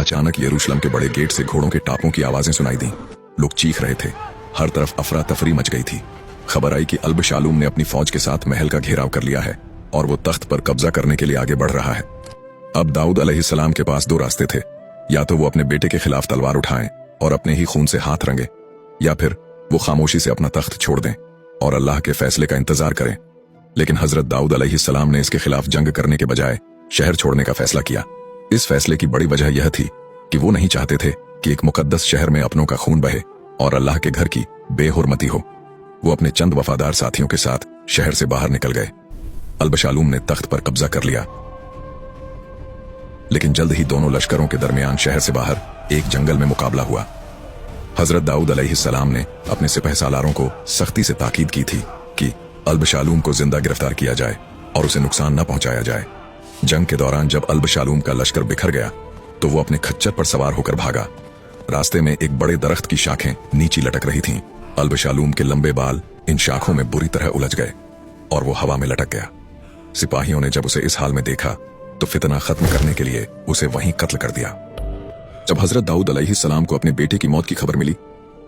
अचानक यरूशलेम के बड़े गेट से घोड़ों के टापों की आवाजें सुनाई दी। लोग चीख रहे थे। हर तरफ अफरा तफरी मच गई थी। खबर आई कि अल्बशालूम ने अपनी फौज के साथ महल का घेराव कर लिया है और वो तख्त पर कब्जा करने के लिए आगे बढ़ रहा है। अब दाऊद अलैहिस्सलाम के पास दो रास्ते थे, या तो वो अपने बेटे के खिलाफ तलवार उठाएं और अपने ही खून से हाथ रंगे, या फिर वो खामोशी से अपना तख्त छोड़ दें और अल्लाह के फैसले का इंतजार करें। लेकिन हजरत दाऊद अलैहिस्सलाम ने इसके खिलाफ जंग करने के बजाय शहर छोड़ने का फैसला किया। इस फैसले की बड़ी वजह यह थी कि वो नहीं चाहते थे कि एक मुकद्दस शहर में अपनों का खून बहे और अल्लाह के घर की बेहुरमती हो। वो अपने चंद वफादार साथियों के साथ शहर से बाहर निकल गए। अल्बशालूम ने तख्त पर कब्जा कर लिया, लेकिन जल्द ही दोनों लश्करों के दरमियान शहर से बाहर एक जंगल में मुकाबला हुआ। हजरत दाऊद अलैहिस्सलाम ने अपने सिपह सालारों को सख्ती से ताकीद की थी कि अल्बशालूम को जिंदा गिरफ्तार किया जाए और उसे नुकसान न पहुंचाया जाए। जंग के दौरान जब अल्बशालूम का लश्कर बिखर गया तो वो अपने खच्चर पर सवार होकर भागा। रास्ते में एक बड़े दरख्त की शाखें नीची लटक रही थीं। अल्बशालूम के लंबे बाल इन शाखों में बुरी तरह उलझ गए और वो हवा में लटक गया। सिपाहियों ने जब उसे इस हाल में देखा तो फितना खत्म करने के लिए उसे वहीं कत्ल कर दिया। जब हजरत दाऊद अलैहिस्सलाम को अपने बेटे की मौत की खबर मिली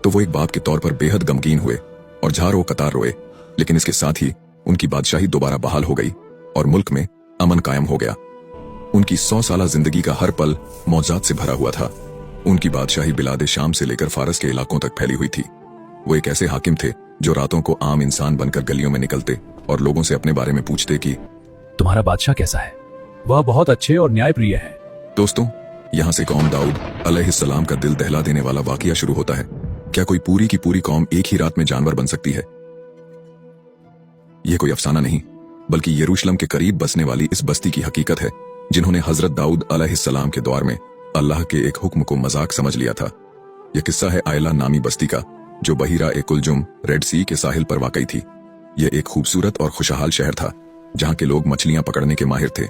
तो वो एक बाप के तौर पर बेहद गमगीन हुए और झारो कतार रोए। लेकिन इसके साथ ही उनकी बादशाही दोबारा बहाल हो गई और मुल्क में अमन कायम हो गया। उनकी 100 साला जिंदगी का हर पल मौजात से भरा हुआ था। उनकी बादशाही बिलादे शाम से लेकर फारस के इलाकों तक फैली हुई थी। वो एक ऐसे हाकिम थे जो रातों को आम इंसान बनकर गलियों में निकलते और लोगों से अपने बारे में पूछते कि तुम्हारा बादशाह कैसा है? वह बहुत अच्छे और न्यायप्रिय है। दोस्तों, यहाँ से कौम दाऊद अलैहिस्सलाम का दिल दहला देने वाला वाकया शुरू होता है। क्या कोई पूरी की पूरी कौम एक ही रात में जानवर बन सकती है? यह कोई अफसाना नहीं, बल्कि यरूशलेम के करीब बसने वाली इस बस्ती की हकीकत है, जिन्होंने हजरत दाऊद अलैहिस्सलाम के दौर में अल्लाह के एक हुक्म को मजाक समझ लिया था। यह किस्सा है आयला नामी बस्ती का, जो बहीरा ए कुलजुम रेड सी के साहिल पर वाकई थी। यह एक खूबसूरत और खुशहाल शहर था जहाँ के लोग मछलियां पकड़ने के माहिर थे।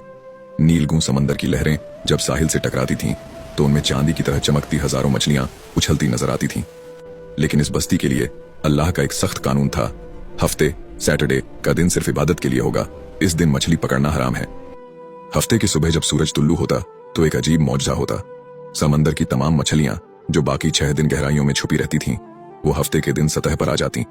नीलगू समंदर की लहरें जब साहिल से टकराती थीं तो उनमें चांदी की तरह चमकती हजारों मछलियां उछलती नजर आती थीं। लेकिन इस बस्ती के लिए अल्लाह का एक सख्त कानून था। हफ्ते सैटरडे का दिन सिर्फ इबादत के लिए होगा। इस दिन मछली पकड़ना हराम है। हफ्ते की सुबह जब सूरज तुल्लू होता तो एक अजीब मौजज़ा होता। समंदर की तमाम मछलियां जो बाकी 6 दिन गहराइयों में छुपी रहती थीं, वो हफ्ते के दिन सतह पर आ जाती